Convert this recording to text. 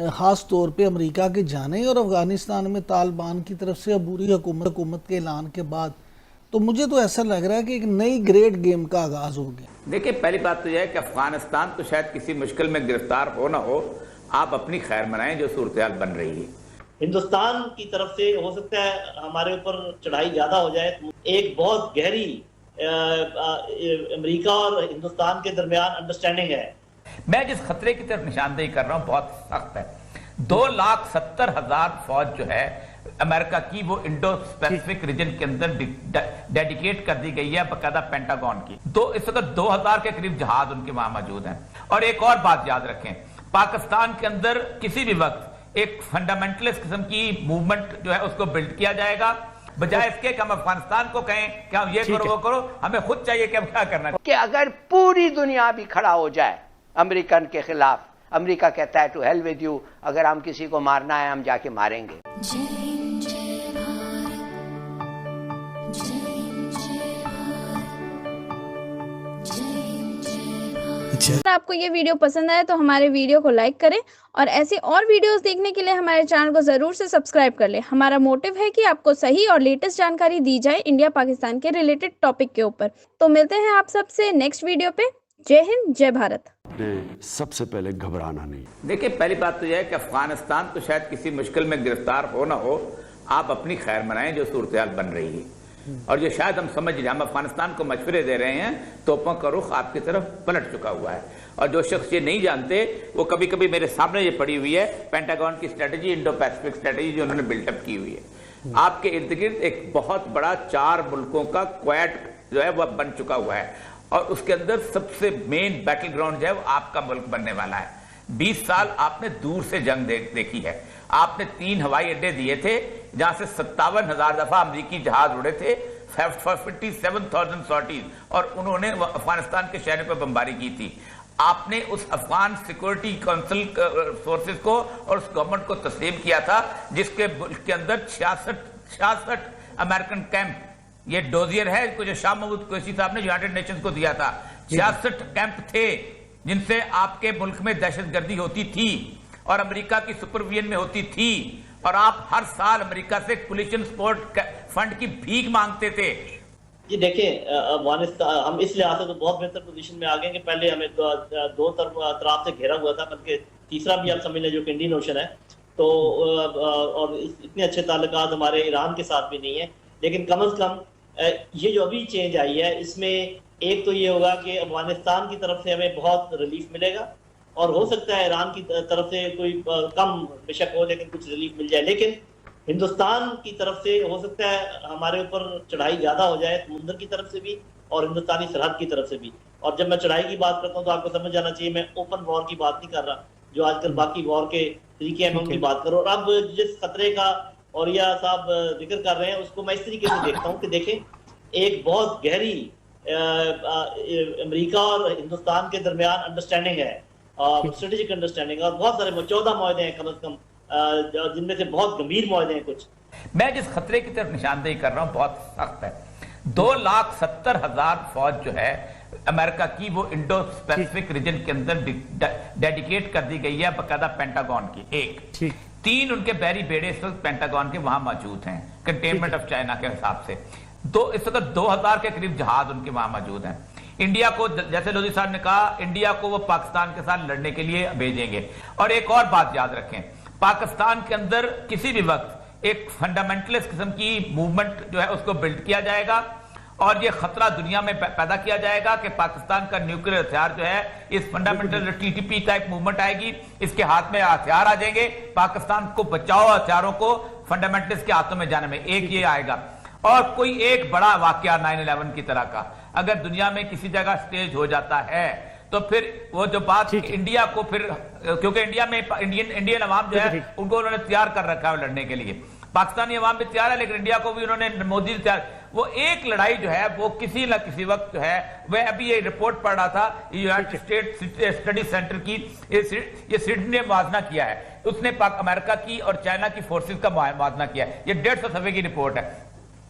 خاص طور پہ امریکہ کے جانے اور افغانستان میں طالبان کی طرف سے عبوری حکومت کے اعلان کے بعد تو مجھے تو ایسا لگ رہا ہے کہ ایک نئی گریٹ گیم کا آغاز ہو گیا۔ دیکھیں، پہلی بات تو یہ ہے کہ افغانستان تو شاید کسی مشکل میں گرفتار ہو نہ ہو، آپ اپنی خیر منائیں جو صورتحال بن رہی ہے۔ ہندوستان کی طرف سے ہو سکتا ہے ہمارے اوپر چڑھائی زیادہ ہو جائے، ایک بہت گہری امریکہ اور ہندوستان کے درمیان انڈرسٹینڈنگ ہے۔ میں جس خطرے کی طرف نشاندہی کر رہا ہوں بہت سخت ہے۔ 2,70,000 فوج جو ہے امریکہ کی وہ انڈو اسپیسیفک ریجن کے اندر ڈیڈیکیٹ کر دی گئی ہے باقاعدہ پینٹاگون کی۔ اس وقت 2,000 کے قریب جہاز ان کے وہاں موجود ہیں۔ اور ایک اور بات یاد رکھیں، پاکستان کے اندر کسی بھی وقت ایک فنڈامنٹلسٹ قسم کی موومنٹ جو ہے اس کو بلڈ کیا جائے گا، بجائے اس کے کہ ہم افغانستان کو کہیں کہ ہم یہ کرو وہ کرو، ہمیں خود چاہیے کہ ہم کیا کرنا کہ اگر پوری دنیا بھی کھڑا ہو جائے امریکن کے خلاف، امریکہ کہتا ہے ٹو ہیل ود یو، اگر ہم کسی کو مارنا ہے ہم جا کے ماریں گے۔ اگر آپ کو یہ ویڈیو پسند آئے تو ہمارے ویڈیو کو لائک کریں اور ایسی اور ویڈیوز دیکھنے کے لیے ہمارے چینل کو ضرور سے سبسکرائب کر لیں۔ ہمارا موٹیو ہے کہ آپ کو صحیح اور لیٹسٹ جانکاری دی جائے انڈیا پاکستان کے ریلیٹڈ ٹاپک کے اوپر۔ تو ملتے ہیں آپ سب سے نیکسٹ ویڈیو پہ۔ جے ہند، جے بھارت۔ سب سے پہلے گھبرانا نہیں۔ دیکھیں، پہلی بات تو یہ ہے کہ افغانستان تو شاید کسی مشکل میں گرفتار ہو نہ ہو، آپ اپنی خیر منائیں جو صورتحال بن رہی ہے۔ اور جو شاید ہم سمجھ لیں، ہم افغانستان کو مشورے دے رہے ہیں، توپوں کا رخ آپ کی طرف پلٹ چکا ہوا ہے۔ اور جو شخص یہ نہیں جانتے وہ کبھی کبھی میرے سامنے یہ پڑی ہوئی ہے پینٹاگون کی اسٹریٹجی، انڈو پیسفک اسٹریٹجی جو انہوں نے بلٹ اپ کی ہوئی ہے۔ آپ کے ارد گرد ایک بہت بڑا 4 ملکوں کا کویٹ جو ہے وہ بن چکا ہوا ہے، اور اس کے اندر سب سے مین بیٹل گراؤنڈ جو ہے وہ آپ کا ملک بننے والا ہے۔ 20 سال آپ نے دور سے جنگ دیکھی ہے۔ آپ نے 3 ہوائی اڈے دیے تھے جہاں سے 57,000 دفعہ امریکی جہاز اڑے تھے، 57,000 سارٹیز، اور انہوں نے افغانستان کے شہروں پہ بمباری کی تھی۔ آپ نے اس افغان سیکورٹی کونسل فورسز کو اور اس گورنمنٹ کو تسلیم کیا تھا جس کے اندر 66 امریکن کیمپ، یہ ڈوزیئر ہے جو شاہ محمود قریشی صاحب نے یونائیٹڈ نیشنز کو دیا تھا، 66 کیمپ تھے جن سے آپ کے ملک میں دہشت گردی ہوتی تھی اور امریکہ کی سپرویژن میں ہوتی تھی، اور آپ ہر سال امریکہ سے کولیشن سپورٹ فنڈ کی بھیک مانگتے تھے۔ جی دیکھیں، افغانستان ہم اس لحاظ سے تو بہت بہتر پوزیشن میں آ گئے کہ پہلے ہمیں 2 اطراف سے گھیرا ہوا تھا، بلکہ تیسرا بھی آپ سمجھ لیں جو کہ انڈین اوشن ہے، تو اور اتنے اچھے تعلقات ہمارے ایران کے ساتھ بھی نہیں ہیں، لیکن کم از کم یہ جو ابھی چینج آئی ہے اس میں ایک تو یہ ہوگا کہ افغانستان کی طرف سے ہمیں بہت ریلیف ملے گا، اور ہو سکتا ہے ایران کی طرف سے کوئی کم بے شک ہو لیکن کچھ ریلیف مل جائے، لیکن ہندوستان کی طرف سے ہو سکتا ہے ہمارے اوپر چڑھائی زیادہ ہو جائے، سمندر کی طرف سے بھی اور ہندوستانی سرحد کی طرف سے بھی۔ اور جب میں چڑھائی کی بات کرتا ہوں تو آپ کو سمجھ جانا چاہیے میں اوپن وار کی بات نہیں کر رہا، جو آج کل باقی وار کے طریقے ہیں میں ان کی بات کروں۔ اور اب جس خطرے کا اوریا صاحب ذکر کر رہے ہیں اس کو میں اس طریقے سے دیکھتا ہوں کہ دیکھیں، ایک بہت گہری امریکہ اور ہندوستان کے درمیان انڈرسٹینڈنگ ہے، اسٹریٹجک انڈرسٹینڈنگ، اور بہت سارے 14 معاہدے ہیں کم از کم، جن میں سے بہت گمبھیر معاہدے ہیں کچھ۔ میں جس خطرے کی طرف نشاندہی کر رہا ہوں بہت سخت ہے۔ 2,70,000 فوج جو ہے امریکہ کی وہ انڈو اسپیسیفک ریجن کے اندر ڈیڈیکیٹ کر دی گئی ہے باقاعدہ پینٹاگون کی۔ 3 ان کے بحری بیڑے اس وقت پینٹاگون کے وہاں موجود ہیں کنٹینمنٹ آف چائنا کے حساب سے۔ اس وقت 2,000 کے قریب جہاز ان کے وہاں موجود ہیں۔ انڈیا کو، جیسے لودھی صاحب نے کہا، انڈیا کو وہ پاکستان کے ساتھ لڑنے کے لیے بھیجیں گے۔ اور ایک اور بات یاد رکھیں، پاکستان کے اندر کسی بھی وقت ایک فنڈامنٹلسٹ قسم کی موومنٹ جو ہے اس کو بلڈ کیا جائے گا، اور یہ خطرہ دنیا میں پیدا کیا جائے گا کہ پاکستان کا نیوکلیئر ہتھیار جو ہے اس fundamental T T P type movement آئے گی، اس کے ہاتھ میں ہتھیار آ جائیں گے، پاکستان کو بچاؤ ہتھیاروں کو فنڈامنٹلسٹ کے ہاتھوں میں جانے میں۔ ایک یہ آئے گا، اور کوئی ایک بڑا واقعہ 9/11 کی طرح کا اگر دنیا میں کسی جگہ سٹیج ہو جاتا ہے تو پھر وہ جو بات انڈیا کو پھر، کیونکہ انڈیا میں انڈین عوام جو ہے ان کو انہوں نے تیار کر رکھا ہے لڑنے کے لیے، پاکستانی عوام بھی تیار ہے، لیکن انڈیا کو بھی انہوں نے مودی تیار، وہ ایک لڑائی جو ہے وہ کسی نہ کسی وقت جو ہے، وہ ابھی یہ رپورٹ پڑھ رہا تھا یونائٹڈ اسٹیٹ اسٹڈی سینٹر کی، یہ سڈنی نے موازنہ کیا ہے، اس نے امریکہ کی اور چائنا کی فورسز کا موازنہ کیا ہے، یہ 150 صفحے کی رپورٹ ہے۔